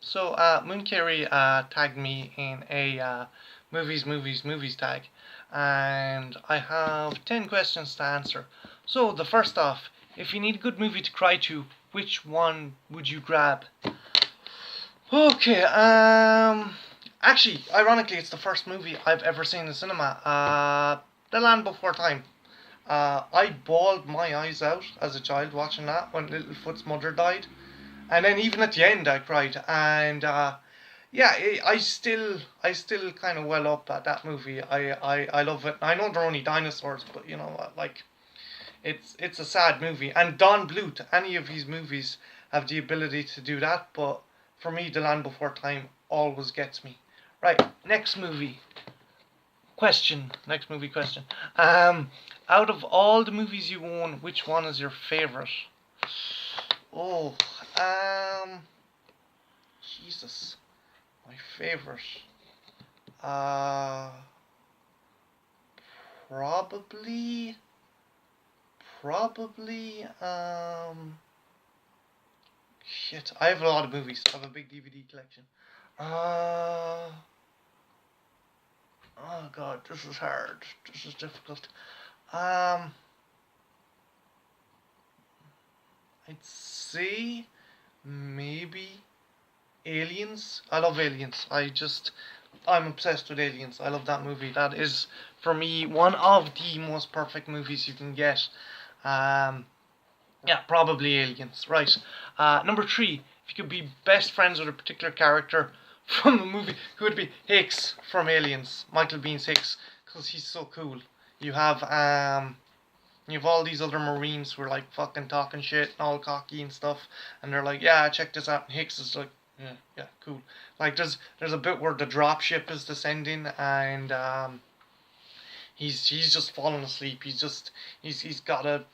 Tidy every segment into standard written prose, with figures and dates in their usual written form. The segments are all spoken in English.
So, Moon Carey tagged me in a movies tag, and I have 10 questions to answer. So, the first off, if you need a good movie to cry to, which one would you grab? Okay, actually, ironically, it's the first movie I've ever seen in the cinema. The Land Before Time. I bawled my eyes out as a child watching that when Littlefoot's mother died, and then even at the end I cried. And yeah, I still kind of well up at that movie. I love it. I know they're only dinosaurs, but you know what, like it's a sad movie. And Don Bluth, any of his movies have the ability to do that, but for me, The Land Before Time always gets me. Right, next movie question. Out of all the movies you own, which one is your favorite? Oh, um, Jesus, my favorite. Uh, probably, probably. Shit, I have a lot of movies. I have a big DVD collection. Uh, oh God, this is hard. This is difficult. Um, I'd say maybe Aliens. I love Aliens. I'm obsessed with Aliens. I love that movie. That is, for me, one of the most perfect movies you can get. Um, yeah, probably Aliens. Right. Number three, if you could be best friends with a particular character from a movie, who would be Hicks from Aliens? Michael Bean's Hicks, because he's so cool. You have um, you have all these other Marines who are like fucking talking shit and all cocky and stuff, and they're like, "Yeah, check this out." And Hicks is like, "Yeah, yeah, cool." Like there's a bit where the dropship is descending, and he's just falling asleep. He's got a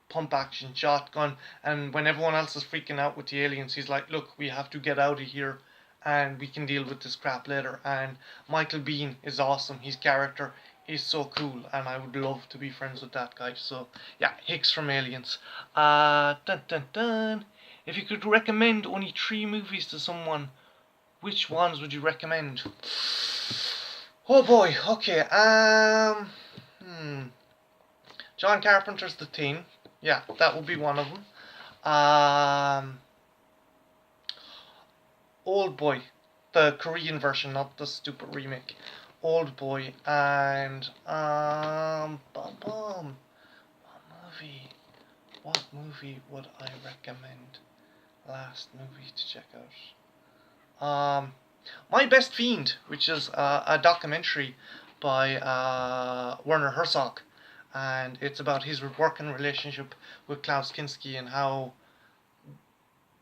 pump action shotgun, and when everyone else is freaking out with the aliens, he's like, "Look, we have to get out of here." And we can deal with this crap later. And Michael Bean is awesome. His character is so cool, and I would love to be friends with that guy. So yeah, Hicks from Aliens. Dun dun dun. If you could recommend only three movies to someone, which ones would you recommend? Oh boy. Okay. John Carpenter's The Thing. Yeah, that would be one of them. Um, Old Boy, the Korean version, not the stupid remake. Old Boy and bum bum. What movie? What movie would I recommend? Last movie to check out. My Best Fiend, which is a documentary by Werner Herzog, and it's about his working relationship with Klaus Kinski and how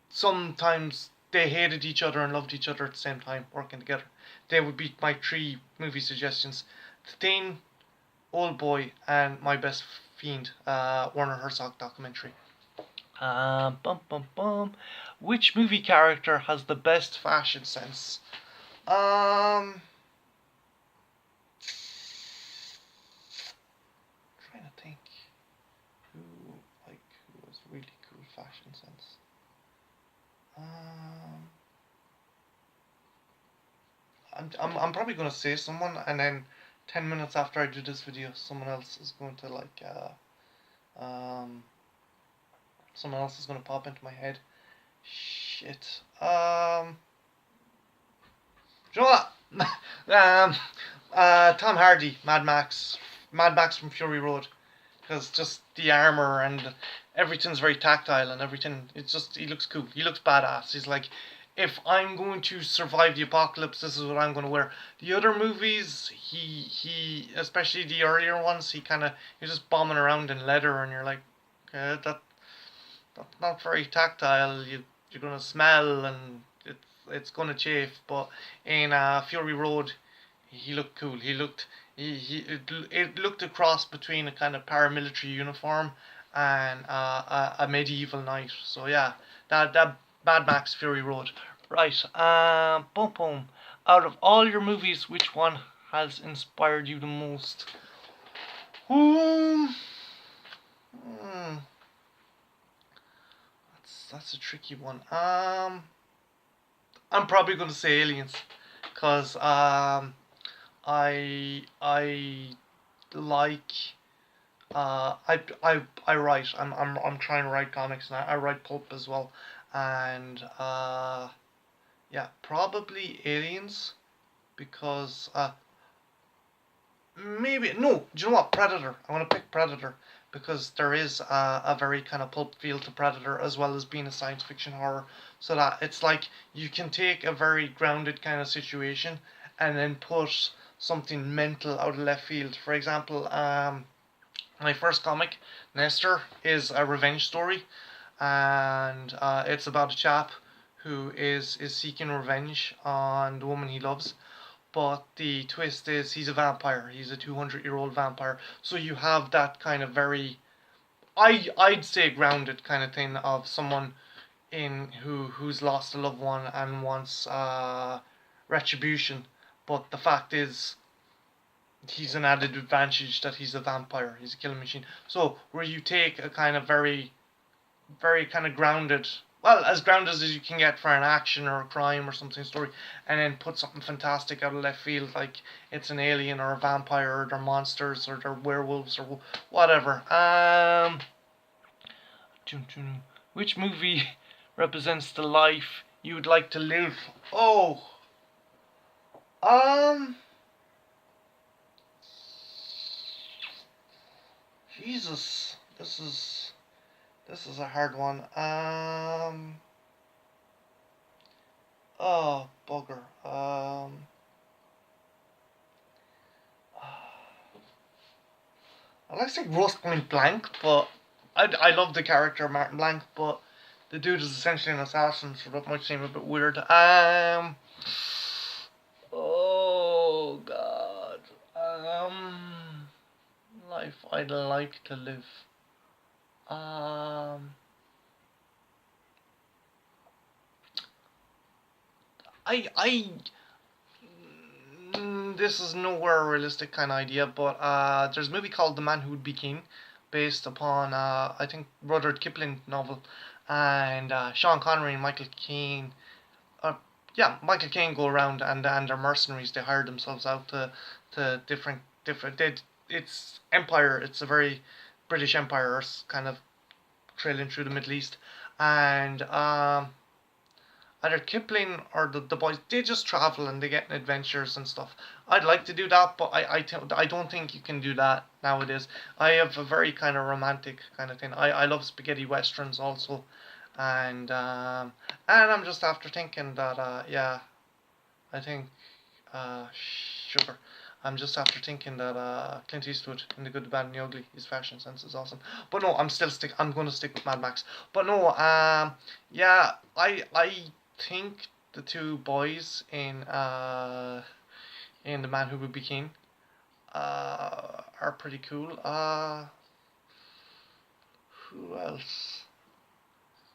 sometimes they hated each other and loved each other at the same time working together. They would be my three movie suggestions: The Thing, Old Boy, and My Best Fiend, Werner Herzog documentary. Bum bum bum. Which movie character has the best fashion sense? Um, trying to think who who has really cool fashion sense. Um, I'm probably gonna say someone, and then 10 minutes after I do this video, someone else is going to um, someone else is gonna pop into my head. Shit. Do you know what? Tom Hardy, Mad Max from Fury Road, because just the armor and everything's very tactile and everything. It's just he looks cool. He looks badass. He's like, if I'm going to survive the apocalypse, this is what I'm going to wear. The other movies, he especially the earlier ones, he's just bombing around in leather, and you're like, okay, that's not very tactile. You're gonna smell and it's gonna chafe. But in Fury Road, he looked cool. It looked a cross between a kind of paramilitary uniform and a medieval knight. So yeah, that Mad Max Fury Road. Right. Boom boom. Out of all your movies, which one has inspired you the most? Um, hmm, that's a tricky one. I'm probably going to say Aliens, cause I like I write. I'm trying to write comics, and I write pulp as well, and yeah, probably Aliens, because maybe no. Do you know what? Predator. I want to pick Predator because there is a very kind of pulp feel to Predator as well as being a science fiction horror. So that it's like you can take a very grounded kind of situation and then put something mental out of left field. For example, my first comic, Nestor, is a revenge story, and it's about a chap who is seeking revenge on the woman he loves, but the twist is he's a vampire. He's a 200-year-old vampire. So you have that kind of very, I'd say, grounded kind of thing of someone in who's lost a loved one and wants retribution. But the fact is, he's an added advantage that he's a vampire. He's a killing machine. So where you take a kind of very kind of grounded, well, as grounded as you can get for an action or a crime or something story, and then put something fantastic out of left field, like it's an alien or a vampire or they're monsters or they're werewolves or whatever. Which movie represents the life you would like to live? Oh, um, Jesus, this is a hard one. Oh, bugger. I like to say Roast Point Blank, but I love the character Martin Blank, but the dude is essentially an assassin, so that might seem a bit weird. Oh God. Life I'd like to live. Um. I this is nowhere a realistic kind of idea, but there's a movie called The Man Who Would Be King, based upon I think Rudyard Kipling novel, and Sean Connery and Michael Caine. Uh, yeah, Michael Caine go around and they're mercenaries. They hire themselves out to different. It's empire. It's a very British Empire kind of trailing through the Middle East, and either Kipling or the boys, they just travel and they get in adventures and stuff. I'd like to do that, but I don't think you can do that nowadays. I have a very kind of romantic kind of thing. I love spaghetti westerns also, and I'm just after thinking that yeah, I think sugar. I'm just after thinking that Clint Eastwood in The Good, the Bad, and the Ugly, his fashion sense is awesome. But no, I'm going to stick with Mad Max. But no, yeah, I think the two boys in The Man Who Would Be King are pretty cool. Who else?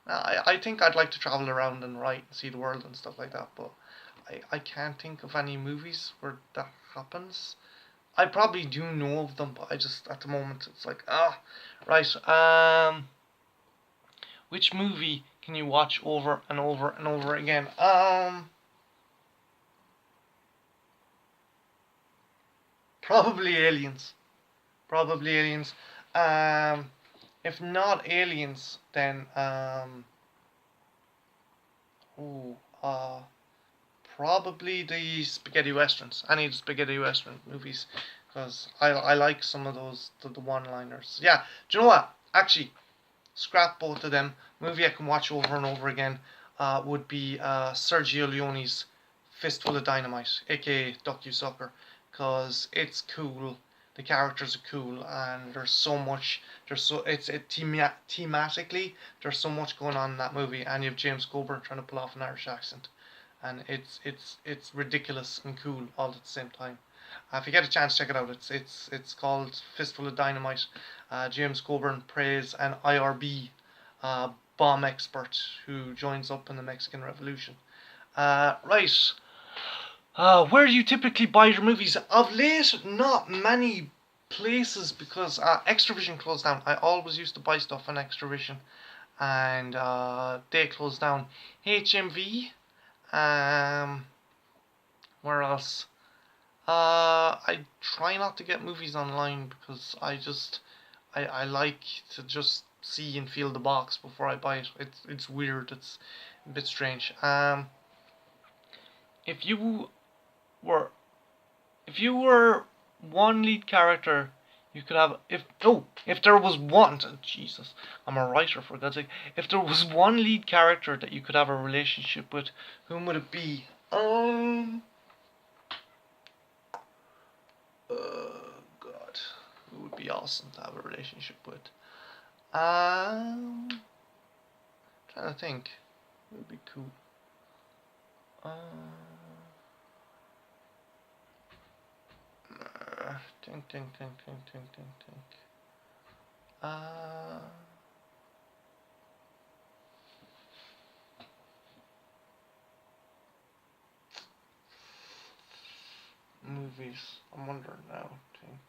I think I'd like to travel around and write and see the world and stuff like that, but I can't think of any movies where that happens. I probably do know of them, but I just at the moment it's like right. Which movie can you watch over and over and over again? Probably Aliens. Probably Aliens. If not Aliens, then ooh, probably the spaghetti westerns. Any of the spaghetti western movies, because I like some of those the one-liners. Yeah, do you know what? Actually, scrap both of them. Movie I can watch over and over again would be Sergio Leone's Fistful of Dynamite, aka Duck You Sucker, because it's cool. The characters are cool, and there's so much. Thematically there's so much going on in that movie, and you have James Coburn trying to pull off an Irish accent, and it's ridiculous and cool all at the same time. If you get a chance, check it out. It's called Fistful of Dynamite. James Coburn plays an IRB bomb expert who joins up in the Mexican Revolution. Right. Where do you typically buy your movies? Of late, not many places because Extravision closed down. I always used to buy stuff on Extravision, and they closed down. HMV Where else? I try not to get movies online because I like to just see and feel the box before I buy it. It's weird. It's a bit strange. If you were if you were one lead character, you could have if there was one Jesus, I'm a writer for God's sake. If there was one lead character that you could have a relationship with, whom would it be? God, who would be awesome to have a relationship with? Trying to think, it would be cool. Think. Uh, Movies. I'm wondering now. Think.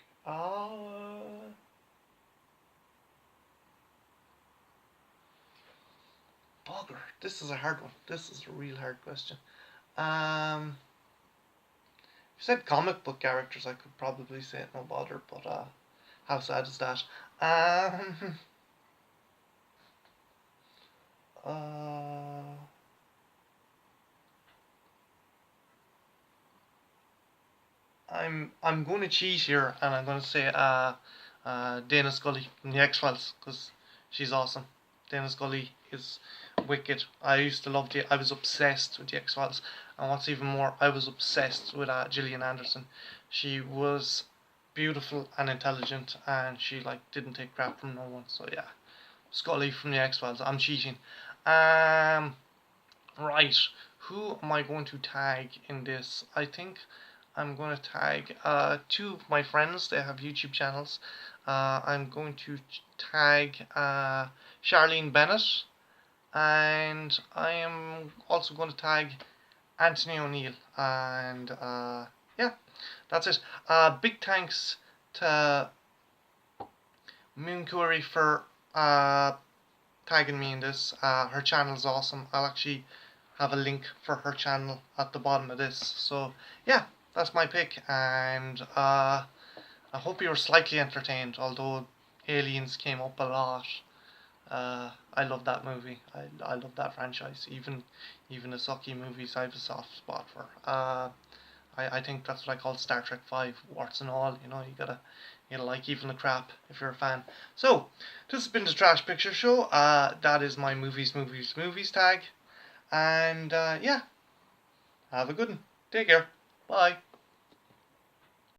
Bugger. This is a hard one. This is a real hard question. If you said comic book characters, I could probably say it no bother, but how sad is that? Um, uh, I'm going to cheat here, and I'm going to say Dana Scully from the X-Files because she's awesome. Dana Scully is wicked. I used to love I was obsessed with the X-Files, and what's even more, I was obsessed with Gillian Anderson. She was beautiful and intelligent, and she like didn't take crap from no one. So yeah, Scully from the X-Files. I'm cheating. Um, right. Who am I going to tag in this? I think I'm going to tag two of my friends. They have YouTube channels. I'm going to tag Charlene Bennett, and I am also going to tag Anthony O'Neill. And yeah, that's it. Big thanks to Moon Curry for tagging me in this. Her channel is awesome. I'll actually have a link for her channel at the bottom of this. So yeah, that's my pick, and I hope you were slightly entertained, although Aliens came up a lot. I love that movie. I love that franchise. Even the sucky movies, I have a soft spot for. I think that's what I call Star Trek 5, warts and all. You know, you gotta like even the crap if you're a fan. So this has been the Trash Picture Show. That is my movies tag, and yeah, have a good one. Take care. Bye.